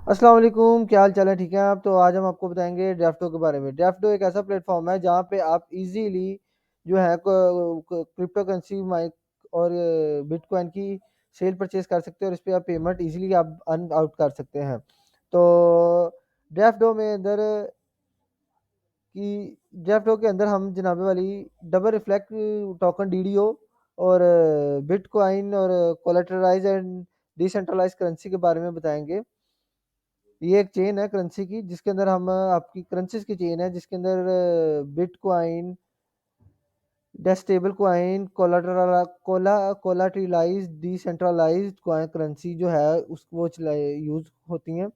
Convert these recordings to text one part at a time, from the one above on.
अस्सलाम वालेकुम, क्या हाल चाल है? ठीक है आप? तो आज हम आपको बताएँगे ड्राफ्टो के बारे में। ड्राफ्टो एक ऐसा प्लेटफ़ॉर्म है जहाँ पे आप ईज़िली जो है क्रिप्टो करेंसी माइक और बिटकॉइन की सेल परचेज़ कर सकते हैं और इस पे आप पेमेंट ईज़िली आप अर्न आउट कर सकते हैं। तो ड्राफ्टो में अंदर ड्राफ्टो के अंदर हम जनाबे वाली डबल रिफ्लेक्ट टोकन डीडीओ और बिटकॉइन और कोलैटरलाइज़ एंड डिसेंट्रलाइज़्ड करेंसी के बारे में बताएँगे। ये एक चेन है करेंसी की जिसके अंदर हम आपकी करेंसीज की चेन है जिसके अंदर bitcoin, stable coin, collateralized decentralized currency जो है उस वो यूज होती हैं।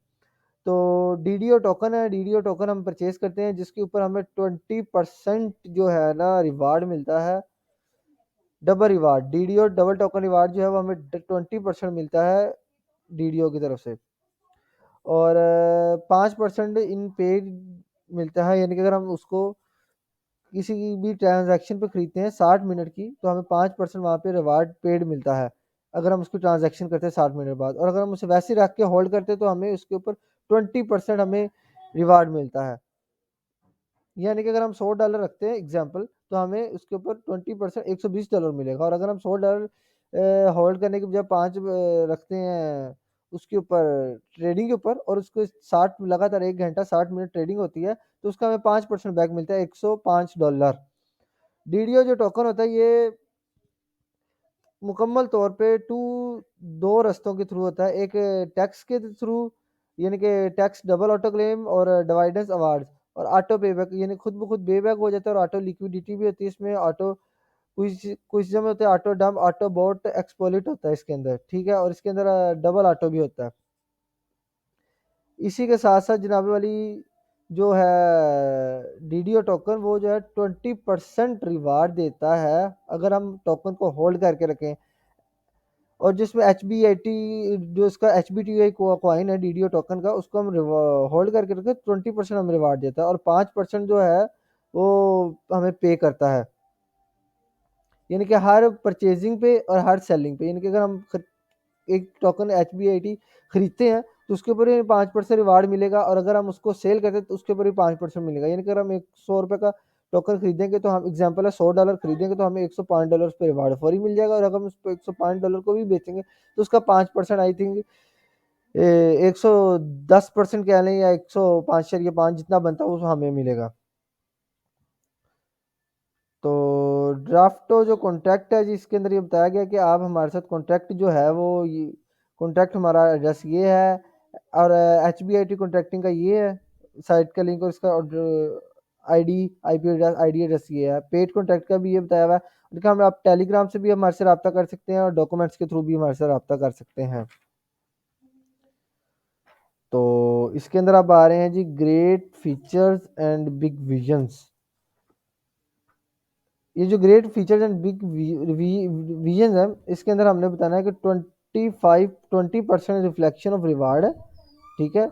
तो डीडीओ टोकन है, डीडीओ टोकन हम परचेज करते हैं जिसके ऊपर हमें 20% जो है ना रिवार्ड मिलता है। Double reward DDO double token reward जो है वो हमें 20% मिलता है डीडीओ की तरफ से। और 5% इन पेड मिलता है, यानी कि अगर हम उसको किसी भी ट्रांजैक्शन पे खरीदते हैं 60 मिनट की तो हमें 5% वहाँ पे रिवार्ड पेड मिलता है अगर हम उसकी ट्रांजैक्शन करते हैं 60 मिनट बाद। और अगर हम उसे वैसे ही रख के होल्ड करते हैं तो हमें उसके ऊपर 20% हमें रिवार्ड मिलता है। यानी कि अगर हम $100 रखते हैं एग्जांपल तो हमें उसके ऊपर 20% $120 मिलेगा। और अगर हम $100 होल्ड करने के बजाय 5 रखते हैं उसके ऊपर ट्रेडिंग के ऊपर और उसको 60 लगातार 1 घंटा 60 मिनट ट्रेडिंग होती है तो उसका हमें 5% बैक मिलता है $105। डीडीओ जो टोकन होता है ये मुकम्मल तौर पे दो रास्तों के थ्रू होता है। एक टैक्स के थ्रू, यानी कि टैक्स डबल ऑटो क्लेम और डिवाइडेंस अवार्ड्स, और ऑटो पेबैक यानी खुद ब खुद पेबैक हो जाता है। और ऑटो लिक्विडिटी भी होती है इसमें। ऑटो कुछ कुछ चीज़ों में होता है auto dump, auto boat exploit होता है इसके अंदर, ठीक है। और इसके अंदर डबल ऑटो भी होता है। इसी के साथ साथ जनाबे वाली जो है डीडीओ टोकन वो जो है 20% रिवार्ड देता है अगर हम टोकन को होल्ड करके रखें। और जिसमें एच बी आई टी जो इसका H B T I coin है डीडीओ टोकन का, उसको हम होल्ड करके रखें 20% हमें रिवार्ड देता है और 5% जो है वो हमें पे करता है, यानी कि हर परचेजिंग पे और हर सेलिंग पे। यानी कि अगर हम एक token H B I T खरीदते हैं तो उसके ऊपर ही 5% रिवार्ड मिलेगा और अगर हम उसको सेल करते हैं तो उसके ऊपर भी 5% मिलेगा। यानी कि अगर हम एक $100 का टोकन खरीदेंगे तो हम एग्जांपल है $100 खरीदेंगे तो हमें $105 पे रिवार्ड फौरी मिल जाएगा। और अगर हम उसको $105 को भी बेचेंगे तो उसका 5% आई थिंक 110% कह लें या 105.5 जितना बनता है वो हमें मिलेगा। तो ड्राफ्टो जो कॉन्ट्रैक्ट है जी इसके अंदर ये बताया गया कि आप हमारे साथ कॉन्ट्रैक्ट जो है वो ये कॉन्ट्रैक्ट हमारा एड्रेस ये है और H B I T contracting का ये है साइट का लिंक और इसका ID IP address ID address ये है। पेड कॉन्ट्रैक्ट का भी ये बताया हुआ है। देखिए हम आप टेलीग्राम से भी हमारे से रब्ता कर सकते हैं और डॉक्यूमेंट्स के थ्रू भी हमारे से रब्ता कर सकते हैं। तो इसके अंदर आप आ रहे हैं जी great features and big visions. ये जो great features and big vision है इसके अंदर हमने बताना है कि 20% रिफ्लेक्शन ऑफ रिवार्ड है, ठीक है।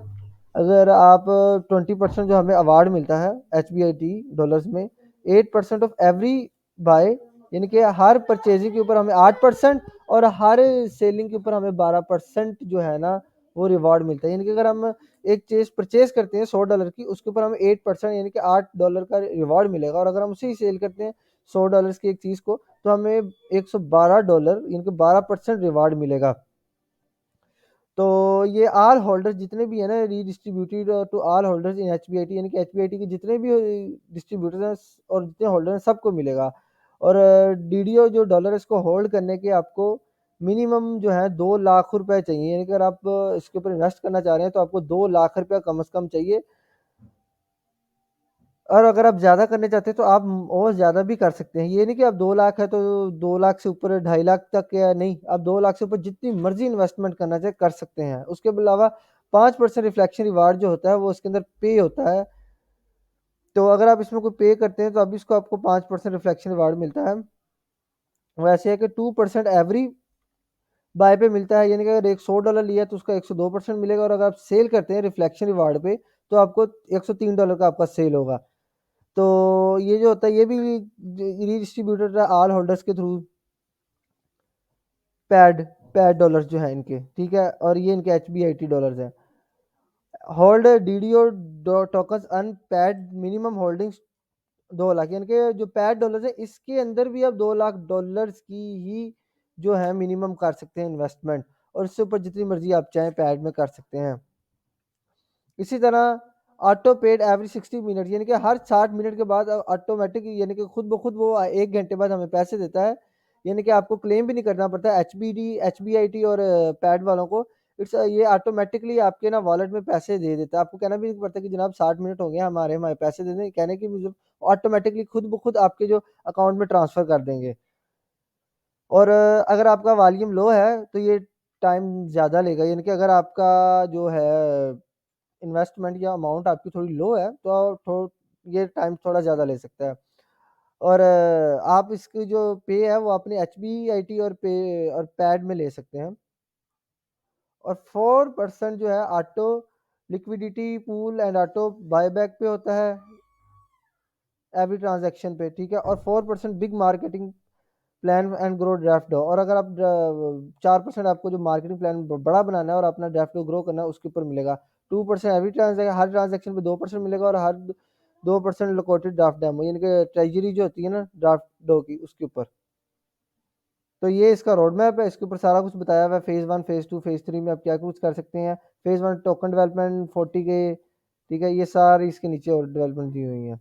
अगर आप 20% जो हमें अवार्ड मिलता है H B I T dollars में, 8% ऑफ एवरी बाय, यानी कि हर परचेजिंग के ऊपर हमें 8% और हर सेलिंग के ऊपर हमें 12% जो है ना वो रिवार्ड मिलता है। यानी कि अगर हम एक चीज़ परचेज करते हैं $100 की उसके ऊपर हमें 8% यानी कि $8 का रिवार्ड मिलेगा। और अगर हम उसी सेल करते हैं $100 की एक चीज़ को तो हमें $112 यानी कि 12% रिवार्ड मिलेगा। तो ये ऑल होल्डर्स जितने भी है ना redistributed to all holders in H B I T, यानी कि एच बी आई टी के जितने भी डिस्ट्रीब्यूटर्स हैं और जितने होल्डर हैं सबको मिलेगा। और डी डी ओ जो डॉलर इसको होल्ड करने के आपको मिनिमम जो है 2 लाख रुपए चाहिए। यानी कि अगर आप इसके ऊपर इन्वेस्ट करना चाह रहे हैं तो आपको 2 लाख रुपया कम से कम चाहिए। और अगर आप ज़्यादा करने चाहते हैं तो आप और ज़्यादा भी कर सकते हैं। ये नहीं कि आप 2 लाख है तो 2 लाख से ऊपर 2.5 लाख तक या नहीं, आप 2 लाख से ऊपर जितनी मर्जी इन्वेस्टमेंट करना चाहे कर सकते हैं। उसके अलावा 5% रिफ्लेक्शन रिवार्ड जो होता है वो इसके अंदर पे होता है। तो अगर आप इसमें कोई पे करते हैं तो अभी इसको आपको 5% रिफ्लेक्शन रिवार्ड मिलता है। वैसे है कि 2% एवरी बाय पे मिलता है, यानी कि अगर एक $100 लिया तो उसका 102% मिलेगा। और अगर आप सेल करते हैं रिफ्लेक्शन रिवार्ड पे तो आपको $103 का आपका सेल होगा। तो ये जो होता है ये भी रीडिस्ट्रीब्यूटेड है ऑल होल्डर्स के थ्रू पैड पैड डॉलर्स जो है इनके, ठीक है। और ये इनके H B I T dollars हैं। Hold DDO tokens unpaid minimum holdings 2 lakh, यानी कि जो पैड डॉलर है इसके अंदर भी आप $2 लाख की ही जो है मिनिमम कर सकते हैं इन्वेस्टमेंट, और इससे ऊपर जितनी मर्जी आप चाहें पैड में कर सकते हैं। इसी तरह ऑटो पेड एवरी 60 मिनट, यानी कि हर 60 मिनट के बाद ऑटोमेटिक, यानी कि खुद ब खुद वो 1 घंटे बाद हमें पैसे देता है, यानी कि आपको क्लेम भी नहीं करना पड़ता। एचबीआईटी और पैड वालों को ये ऑटोमेटिकली आपके ना वॉलेट में पैसे दे देता है, आपको कहना भी नहीं पड़ता कि जनाब 60 मिनट हो गए हमारे हमारे पैसे दे दें, कहने की मुझे ऑटोमेटिकली खुद ब खुद आपके जो अकाउंट में ट्रांसफ़र कर देंगे। और अगर आपका वॉल्यूम लो है तो ये टाइम ज़्यादा लेगा, यानी कि अगर आपका जो है इन्वेस्टमेंट या अमाउंट आपकी थोड़ी लो है तो ये टाइम थोड़ा ज़्यादा ले सकता है। और आप इसकी जो पे है वो अपने एचबीआईटी और पे और पैड में ले सकते हैं। और 4% जो है auto liquidity pool and auto buyback पे होता है एवरी ट्रांजैक्शन पे, ठीक है। और 4% big marketing plan and grow draft दो, और अगर आप 4% आपको जो मार्केटिंग प्लान बड़ा बनाना है और अपना ड्राफ्ट को ग्रो करना है उसके ऊपर मिलेगा। 2% एवरी ट्रांजेक्शन, हर ट्रांजेक्शन पे 2% मिलेगा, और हर 2% लोकेटेड ड्राफ्ट डेमो, यानी कि ट्रेजरी जो होती है ना ड्राफ्ट डो की उसके ऊपर। तो ये इसका रोड मैप है, इसके ऊपर सारा कुछ बताया हुआ है, फेज़ 1 फेज़ 2 फेज़ 3 में आप क्या कुछ कर सकते हैं। फेज़ 1 टोकन डेवलपमेंट 40 के, ठीक है, ये सारी इसके नीचे और डेवलपमेंट दी हुई है।